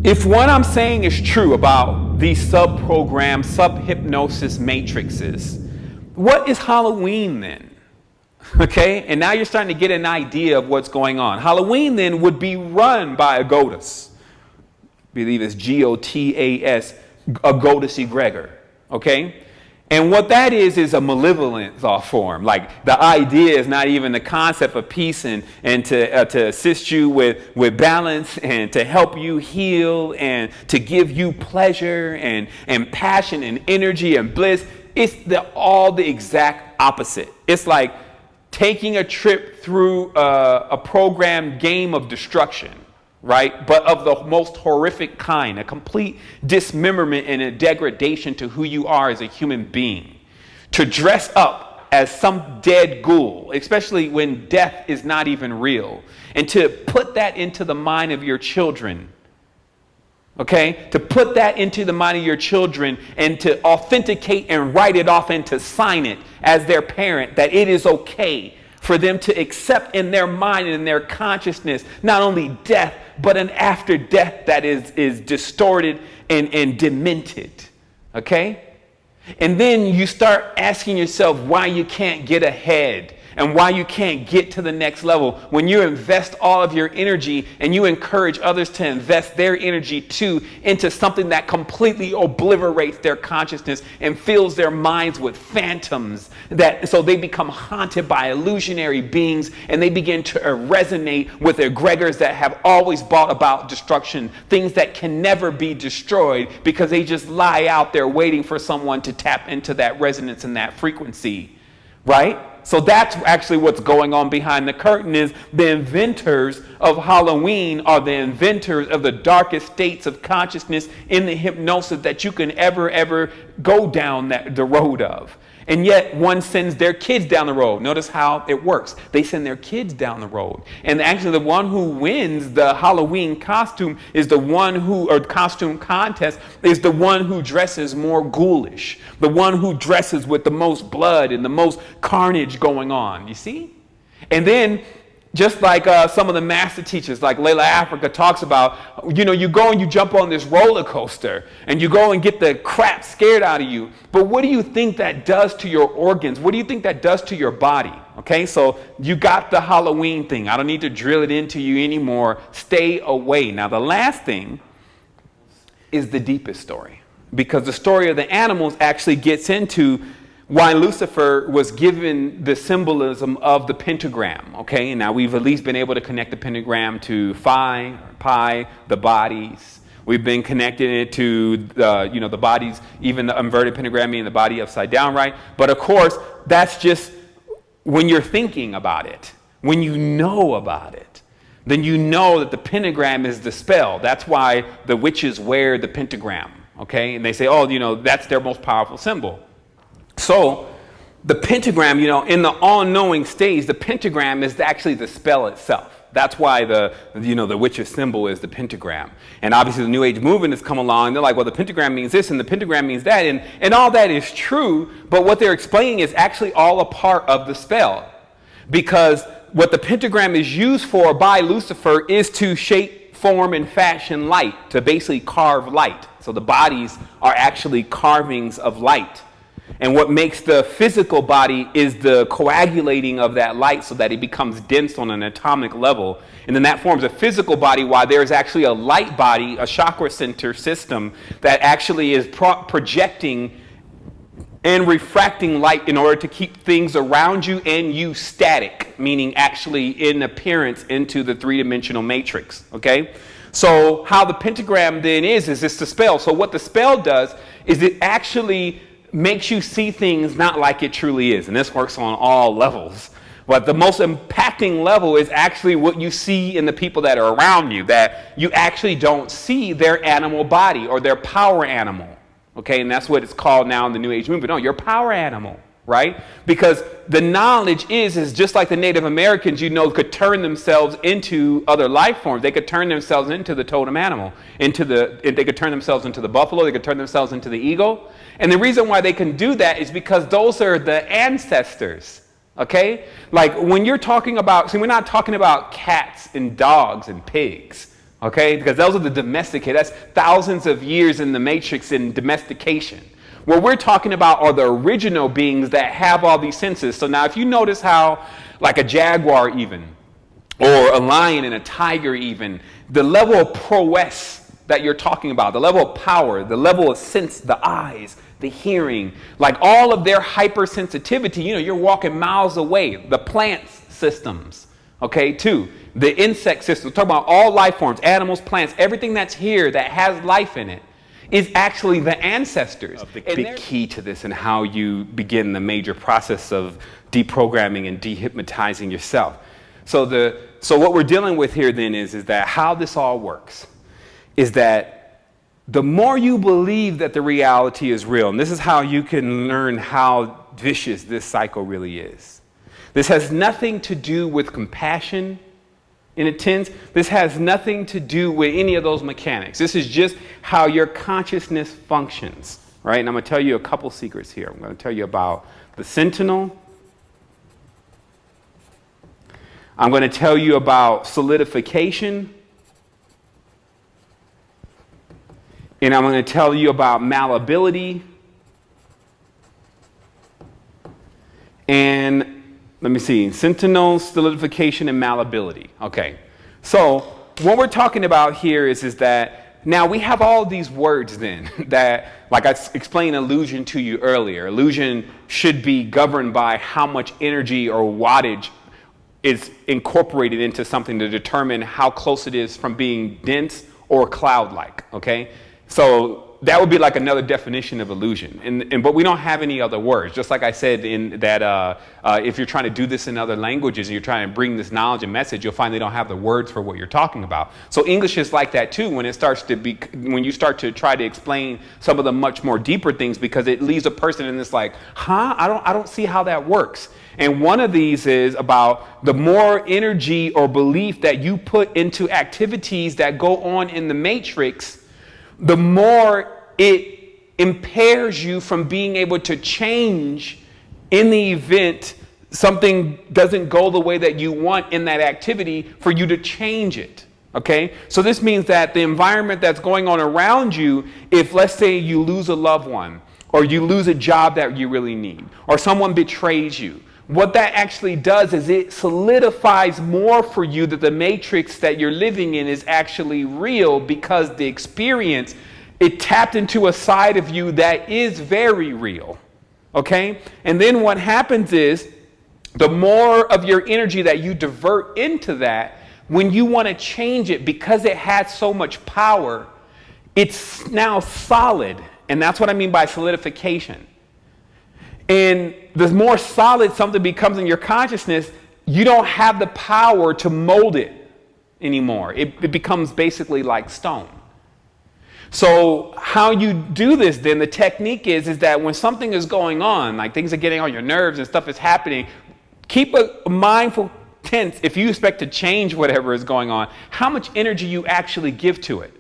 If what I'm saying is true about these sub-programs, sub-hypnosis matrices, what is Halloween then? Okay, and now you're starting to get an idea of what's going on. Halloween then would be run by a goddess. I believe it's Gotas, a goddess egregor. Okay, and what that is a malevolent thought form. Like the idea is not even the concept of peace and to assist you with balance and to help you heal and to give you pleasure and passion and energy and bliss. It's all the exact opposite. It's like taking a trip through a programmed game of destruction, right? But of the most horrific kind, a complete dismemberment and a degradation to who you are as a human being. To dress up as some dead ghoul, especially when death is not even real, and to put that into the mind of your children. Okay, to put that into the mind of your children and to authenticate and write it off and to sign it as their parent, that it is okay for them to accept in their mind and in their consciousness, not only death, but an after death that is distorted and demented. Okay? And then you start asking yourself why you can't get ahead and why you can't get to the next level when you invest all of your energy and you encourage others to invest their energy too into something that completely obliterates their consciousness and fills their minds with phantoms, that so they become haunted by illusionary beings and they begin to resonate with egregors that have always brought about destruction, things that can never be destroyed because they just lie out there waiting for someone to tap into that resonance and that frequency, right? So that's actually what's going on behind the curtain. Is the inventors of Halloween are the inventors of the darkest states of consciousness in the hypnosis that you can ever go down the road of. And yet one sends their kids down the road. Notice how it works. They send their kids down the road. And actually the one who wins the Halloween costume is the one who, or costume contest, is the one who dresses more ghoulish. The one who dresses with the most blood and the most carnage going on. You see? And then just like some of the master teachers, like Layla Africa talks about, you go and you jump on this roller coaster and you go and get the crap scared out of you. But what do you think that does to your organs? What do you think that does to your body? Okay, so you got the Halloween thing. I don't need to drill it into you anymore. Stay away. Now, the last thing is the deepest story, because the story of the animals actually gets into why Lucifer was given the symbolism of the pentagram. Okay, and now we've at least been able to connect the pentagram to Phi, Pi, the bodies. We've been connecting it to the bodies, even the inverted pentagram meaning the body upside down, right? But of course, that's just when you're thinking about it. When you know about it, then you know that the pentagram is the spell. That's why the witches wear the pentagram. Okay, and they say, that's their most powerful symbol. So the pentagram, in the all-knowing stage, the pentagram is actually the spell itself. That's why the witch's symbol is the pentagram. And obviously the New Age movement has come along. They're like, well, the pentagram means this and the pentagram means that. And all that is true. But what they're explaining is actually all a part of the spell. Because what the pentagram is used for by Lucifer is to shape, form, and fashion light, to basically carve light. So the bodies are actually carvings of light. And what makes the physical body is the coagulating of that light so that it becomes dense on an atomic level. And then that forms a physical body, while there's actually a light body, a chakra center system that actually is projecting and refracting light in order to keep things around you and you static, meaning actually in appearance into the three-dimensional matrix. Okay? So how the pentagram then is it's the spell. So what the spell does is it actually makes you see things not like it truly is. And this works on all levels. But the most impacting level is actually what you see in the people that are around you, that you actually don't see their animal body or their power animal. Okay, and that's what it's called now in the New Age movement. No, your power animal, right? Because the knowledge is just like the Native Americans, could turn themselves into other life forms. They could turn themselves into the totem animal, they could turn themselves into the buffalo, they could turn themselves into the eagle. And the reason why they can do that is because those are the ancestors. Okay? Like when you're talking about, we're not talking about cats and dogs and pigs. Okay, because those are the domesticated. That's thousands of years in the matrix in domestication. What we're talking about are the original beings that have all these senses. So now if you notice how, like a jaguar even, or a lion and a tiger even, the level of prowess that you're talking about, the level of power, the level of sense, the eyes, the hearing, like all of their hypersensitivity, you're walking miles away. The plant systems, okay, too. The insect system, talking about all life forms, animals, plants, everything that's here that has life in it is actually the ancestors. The big key to this and how you begin the major process of deprogramming and dehypnotizing yourself. So what we're dealing with here then is that how this all works is that the more you believe that the reality is real, and this is how you can learn how vicious this cycle really is. This has nothing to do with compassion in a sense. This has nothing to do with any of those mechanics. This is just how your consciousness functions, right? And I'm going to tell you a couple secrets here. I'm going to tell you about the sentinel. I'm going to tell you about solidification. And I'm going to tell you about malleability. And let me see, sentinel, solidification, and malleability. Okay, so what we're talking about here is that now we have all these words then that, like I explained illusion to you earlier, illusion should be governed by how much energy or wattage is incorporated into something to determine how close it is from being dense or cloud-like, okay? So that would be like another definition of illusion. But we don't have any other words. Just like I said, in that if you're trying to do this in other languages and you're trying to bring this knowledge and message, you'll find they don't have the words for what you're talking about. So English is like that too when you start to try to explain some of the much more deeper things, because it leaves a person in this like, I don't see how that works. And one of these is about the more energy or belief that you put into activities that go on in the matrix, the more it impairs you from being able to change in the event something doesn't go the way that you want in that activity, for you to change it. Okay? So this means that the environment that's going on around you, if let's say you lose a loved one, or you lose a job that you really need, or someone betrays you, what that actually does is it solidifies more for you that the matrix that you're living in is actually real, because the experience, it tapped into a side of you that is very real. Okay? And then what happens is the more of your energy that you divert into that, when you want to change it, because it has so much power, it's now solid. And that's what I mean by solidification. And the more solid something becomes in your consciousness, you don't have the power to mold it anymore. It becomes basically like stone. So how you do this then, the technique is that when something is going on, like things are getting on your nerves and stuff is happening, keep a mindful tense if you expect to change whatever is going on, how much energy you actually give to it.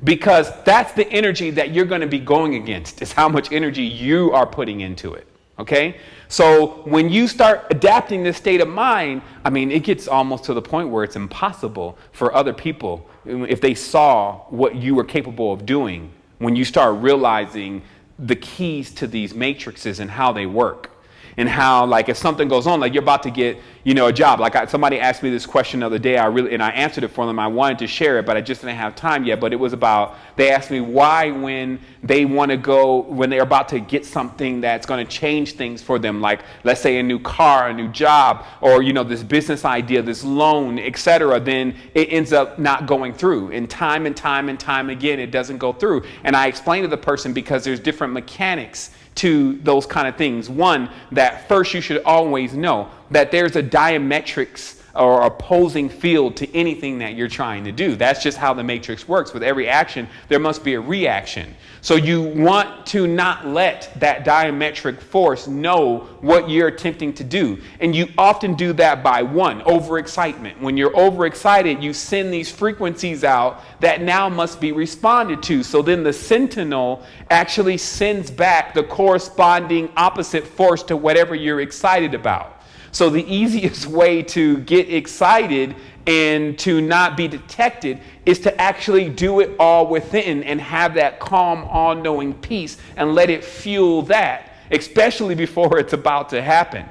Because that's the energy that you're going to be going against, is how much energy you are putting into it. Okay? So when you start adapting this state of mind, I mean, it gets almost to the point where it's impossible for other people, if they saw what you were capable of doing, when you start realizing the keys to these matrices and how they work. And how, like, if something goes on, like you're about to get, a job. Like somebody asked me this question the other day, and I answered it for them. I wanted to share it, but I just didn't have time yet. But it was about, they asked me why when they're about to get something that's going to change things for them, like let's say a new car, a new job, or, this business idea, this loan, etc., then it ends up not going through. And time again, it doesn't go through. And I explained to the person, because there's different mechanics to those kind of things. One, that first you should always know that there's a diametrics or opposing field to anything that you're trying to do. That's just how the matrix works. With every action, there must be a reaction. So you want to not let that diametric force know what you're attempting to do. And you often do that by one, overexcitement. When you're overexcited, you send these frequencies out that now must be responded to. So then the sentinel actually sends back the corresponding opposite force to whatever you're excited about. So the easiest way to get excited and to not be detected is to actually do it all within and have that calm, all-knowing peace and let it fuel that, especially before it's about to happen.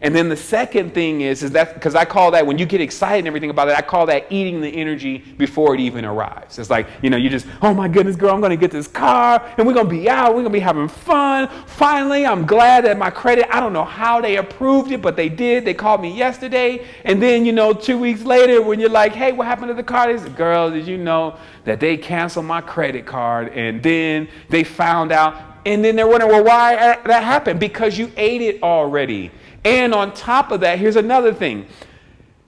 And then the second thing is that, because I call that, when you get excited and everything about it, I call that eating the energy before it even arrives. It's like, you just, oh my goodness, girl, I'm going to get this car and we're going to be out, we're going to be having fun. Finally, I'm glad that my credit, I don't know how they approved it, but they did. They called me yesterday. And then, 2 weeks later, when you're like, hey, what happened to the car? They said, girl, did you know that they canceled my credit card? And then they found out. And then they're wondering, well, why that happened? Because you ate it already. And on top of that, here's another thing.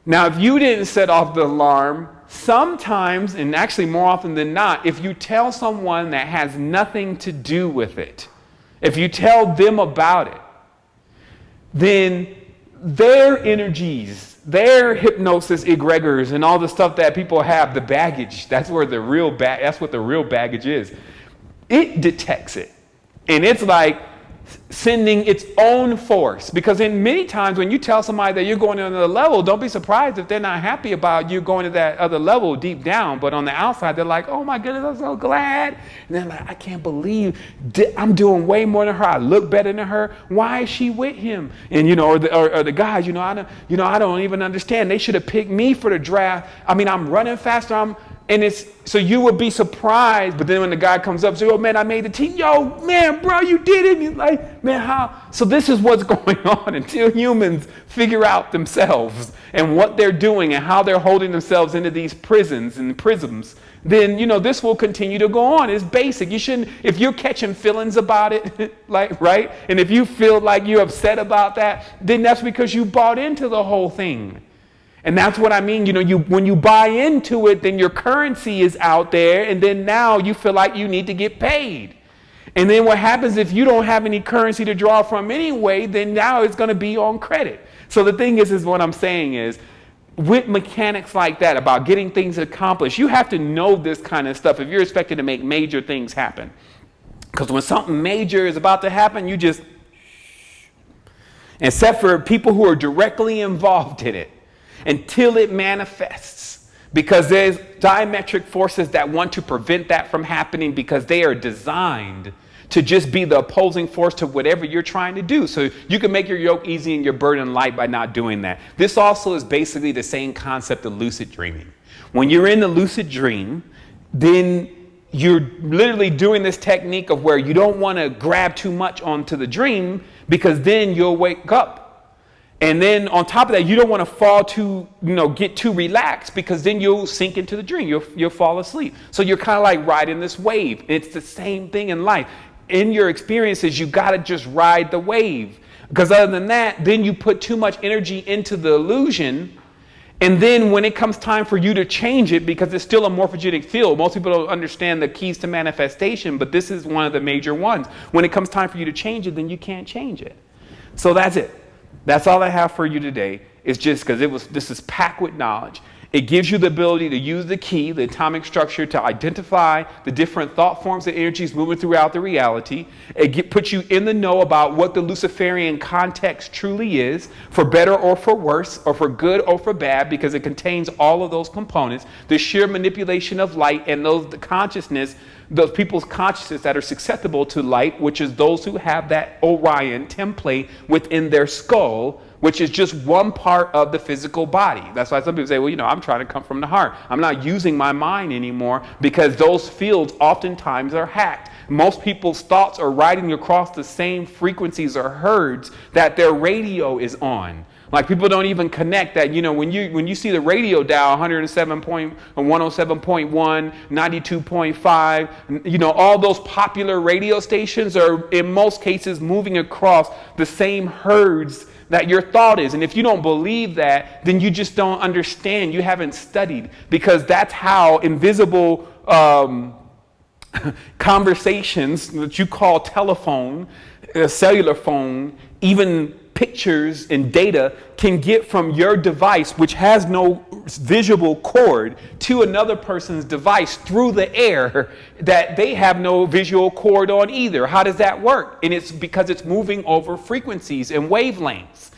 Now, if you didn't set off the alarm, sometimes, and actually more often than not, if you tell someone that has nothing to do with it, if you tell them about it, then their energies, their hypnosis egregors, and all the stuff that people have, the baggage, that's what the real baggage is. It detects it. And it's like sending its own force, because in many times when you tell somebody that you're going to another level, don't be surprised if they're not happy about you going to that other level deep down, but on the outside they're like, oh my goodness, I'm so glad. And they're like, I can't believe I'm doing way more than her, I look better than her, why is she with him? And or the guys, I don't even understand, they should have picked me for the draft. I mean, I'm running faster, and it's, so you would be surprised, but then when the guy comes up and says, oh man, I made the team. Yo, man, bro, you did it. And he's like, man, how? So this is what's going on until humans figure out themselves and what they're doing and how they're holding themselves into these prisons and prisms. Then, this will continue to go on. It's basic. You shouldn't, if you're catching feelings about it, right? And if you feel like you're upset about that, then that's because you bought into the whole thing. And that's what I mean, when you buy into it, then your currency is out there, and then now you feel like you need to get paid. And then what happens if you don't have any currency to draw from anyway, then now it's going to be on credit. So the thing is what I'm saying is, with mechanics like that, about getting things accomplished, you have to know this kind of stuff if you're expected to make major things happen. Because when something major is about to happen, you just, except for people who are directly involved in it, until it manifests, because there's diametric forces that want to prevent that from happening, because they are designed to just be the opposing force to whatever you're trying to do. So you can make your yoke easy and your burden light by not doing that. This also is basically the same concept of lucid dreaming. When you're in the lucid dream, then you're literally doing this technique of where you don't want to grab too much onto the dream, because then you'll wake up. And then on top of that, you don't want to fall too, get too relaxed, because then you'll sink into the dream. You'll fall asleep. So you're kind of like riding this wave. It's the same thing in life. In your experiences, you got to just ride the wave, because other than that, then you put too much energy into the illusion. And then when it comes time for you to change it, because it's still a morphogenic field, most people don't understand the keys to manifestation, but this is one of the major ones. When it comes time for you to change it, then you can't change it. So that's it. That's all I have for you today. It's just because this is packed with knowledge. It gives you the ability to use the key, the atomic structure, to identify the different thought forms and energies moving throughout the reality. It puts you in the know about what the Luciferian context truly is, for better or for worse, or for good or for bad, because it contains all of those components. The sheer manipulation of light and those people's consciousness that are susceptible to light, which is those who have that Orion template within their skull, which is just one part of the physical body. That's why some people say, well, I'm trying to come from the heart. I'm not using my mind anymore, because those fields oftentimes are hacked. Most people's thoughts are riding across the same frequencies or hertz that their radio is on. Like, people don't even connect that, when you see the radio dial 107.1, 92.5, all those popular radio stations are in most cases moving across the same hertz that your thought is. And if you don't believe that, then you just don't understand. You haven't studied, because that's how invisible conversations that you call telephone, cellular phone, even pictures and data can get from your device, which has no visible cord, to another person's device through the air that they have no visual cord on either. How does that work? And it's because it's moving over frequencies and wavelengths.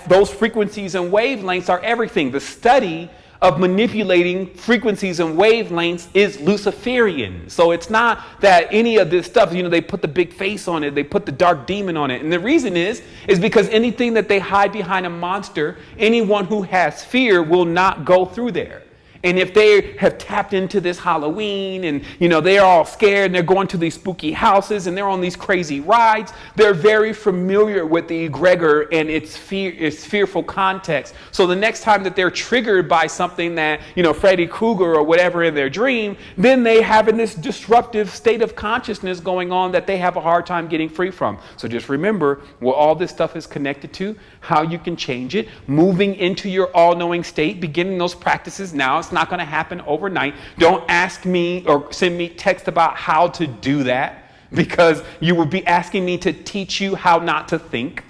Those frequencies and wavelengths are everything. The study of manipulating frequencies and wavelengths is Luciferian. So it's not that any of this stuff, they put the big face on it, they put the dark demon on it. And the reason is because anything that they hide behind a monster, anyone who has fear will not go through there. And if they have tapped into this Halloween and, they're all scared and they're going to these spooky houses and they're on these crazy rides, they're very familiar with the egregor and its fearful context. So the next time that they're triggered by something that, Freddy Krueger or whatever in their dream, then they have in this disruptive state of consciousness going on that they have a hard time getting free from. So just remember what all this stuff is connected to, how you can change it, moving into your all-knowing state, beginning those practices now. It's not going to happen overnight. Don't ask me or send me text about how to do that, because you would be asking me to teach you how not to think.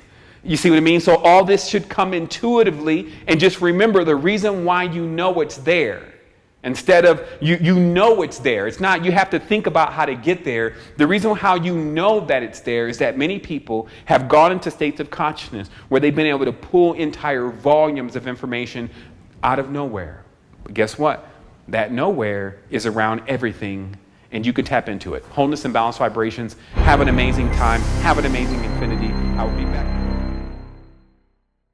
You see what I mean? So all this should come intuitively, and just remember the reason why you know it's there. Instead of you know it's there. It's not you have to think about how to get there. The reason how you know that it's there is that many people have gone into states of consciousness where they've been able to pull entire volumes of information out of nowhere. But guess what? That nowhere is around everything, and you can tap into it. Wholeness and balanced vibrations. Have an amazing time. Have an amazing infinity. I will be back.